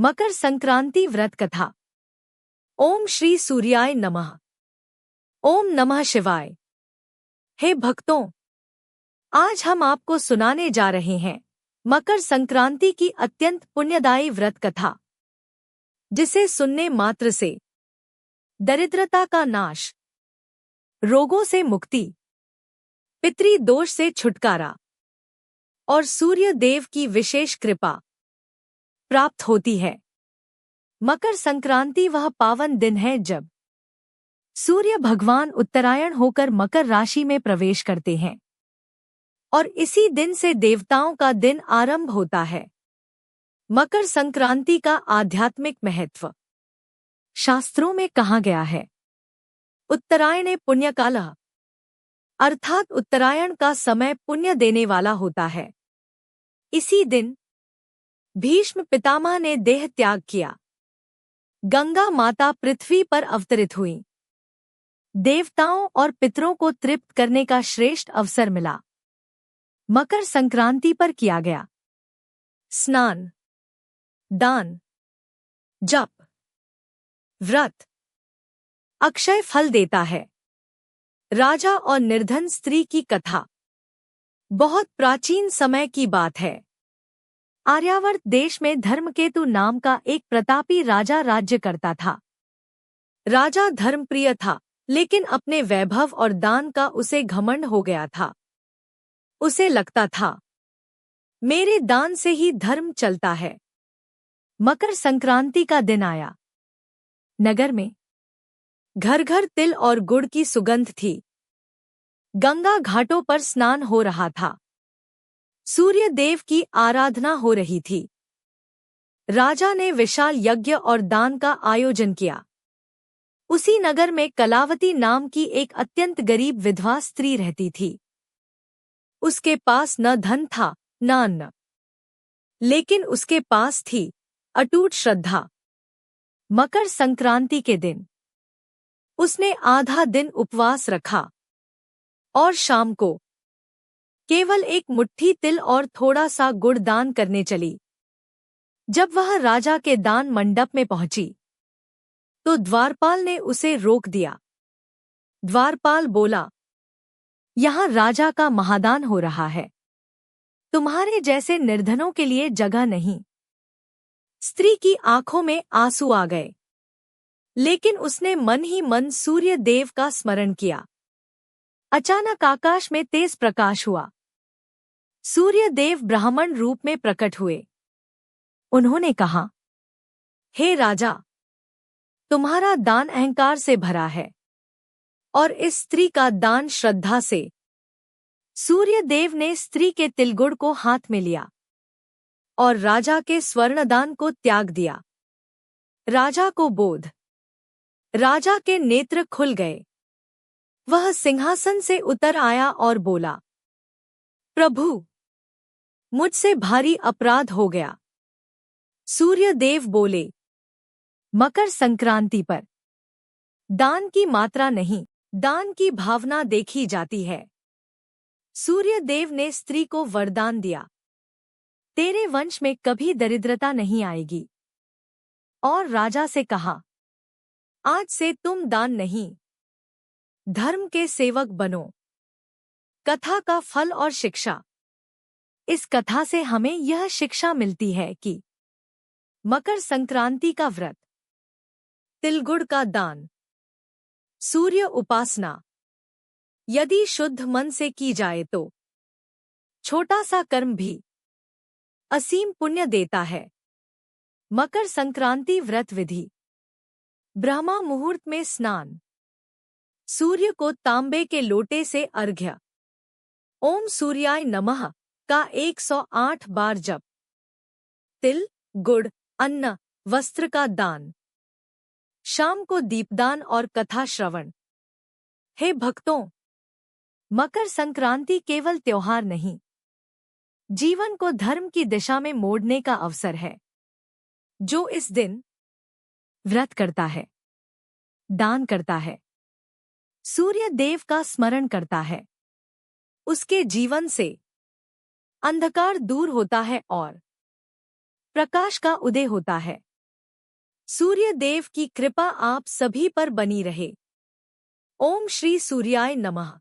मकर संक्रांति व्रत कथा। ओम श्री सूर्याय नमः। ओम नमः शिवाय। हे भक्तों, आज हम आपको सुनाने जा रहे हैं मकर संक्रांति की अत्यंत पुण्यदायी व्रत कथा, जिसे सुनने मात्र से दरिद्रता का नाश, रोगों से मुक्ति, पितृ दोष से छुटकारा और सूर्य देव की विशेष कृपा प्राप्त होती है। मकर संक्रांति वह पावन दिन है जब सूर्य भगवान उत्तरायण होकर मकर राशि में प्रवेश करते हैं और इसी दिन से देवताओं का दिन आरंभ होता है। मकर संक्रांति का आध्यात्मिक महत्व शास्त्रों में कहा गया है, उत्तरायणे पुण्यकालः, अर्थात उत्तरायण का समय पुण्य देने वाला होता है। इसी दिन भीष्म पितामह ने देह त्याग किया, गंगा माता पृथ्वी पर अवतरित हुई, देवताओं और पितरों को तृप्त करने का श्रेष्ठ अवसर मिला। मकर संक्रांति पर किया गया स्नान, दान, जप, व्रत अक्षय फल देता है। राजा और निर्धन स्त्री की कथा बहुत प्राचीन समय की बात है। आर्यावर्त देश में धर्मकेतु नाम का एक प्रतापी राजा राज्य करता था। राजा धर्मप्रिय था, लेकिन अपने वैभव और दान का उसे घमंड हो गया था। उसे लगता था, मेरे दान से ही धर्म चलता है। मकर संक्रांति का दिन आया। नगर में घर घर तिल और गुड़ की सुगंध थी। गंगा घाटों पर स्नान हो रहा था। सूर्य देव की आराधना हो रही थी। राजा ने विशाल यज्ञ और दान का आयोजन किया। उसी नगर में कलावती नाम की एक अत्यंत गरीब विधवा स्त्री रहती थी। उसके पास न धन था न अन्न, लेकिन उसके पास थी अटूट श्रद्धा। मकर संक्रांति के दिन उसने आधा दिन उपवास रखा और शाम को केवल एक मुट्ठी तिल और थोड़ा सा गुड़ दान करने चली। जब वह राजा के दान मंडप में पहुंची, तो द्वारपाल ने उसे रोक दिया। द्वारपाल बोला, यहाँ राजा का महादान हो रहा है, तुम्हारे जैसे निर्धनों के लिए जगह नहीं। स्त्री की आंखों में आंसू आ गए, लेकिन उसने मन ही मन सूर्य देव का स्मरण किया। अचानक आकाश में तेज प्रकाश हुआ। सूर्य देव ब्राह्मण रूप में प्रकट हुए। उन्होंने कहा, हे राजा, तुम्हारा दान अहंकार से भरा है और इस स्त्री का दान श्रद्धा से। सूर्य देव ने स्त्री के तिलगुड़ को हाथ में लिया और राजा के स्वर्णदान को त्याग दिया। राजा को बोध। राजा के नेत्र खुल गए। वह सिंहासन से उतर आया और बोला, प्रभु, मुझसे भारी अपराध हो गया। सूर्य देव बोले, मकर संक्रांति पर दान की मात्रा नहीं, दान की भावना देखी जाती है। सूर्य देव ने स्त्री को वरदान दिया, तेरे वंश में कभी दरिद्रता नहीं आएगी। और राजा से कहा, आज से तुम दान नहीं, धर्म के सेवक बनो। कथा का फल और शिक्षा। इस कथा से हमें यह शिक्षा मिलती है कि मकर संक्रांति का व्रत, तिलगुड़ का दान, सूर्य उपासना यदि शुद्ध मन से की जाए तो छोटा सा कर्म भी असीम पुण्य देता है। मकर संक्रांति व्रत विधि। ब्रह्मा मुहूर्त में स्नान। सूर्य को तांबे के लोटे से अर्घ्य। ओम सूर्याय नमः का 108 बार जप। तिल, गुड़, अन्न, वस्त्र का दान। शाम को दीपदान और कथा श्रवण। हे भक्तों, मकर संक्रांति केवल त्योहार नहीं, जीवन को धर्म की दिशा में मोड़ने का अवसर है। जो इस दिन व्रत करता है, दान करता है, सूर्य देव का स्मरण करता है, उसके जीवन से अंधकार दूर होता है और प्रकाश का उदय होता है। सूर्य देव की कृपा आप सभी पर बनी रहे। ओम श्री सूर्याय नमः।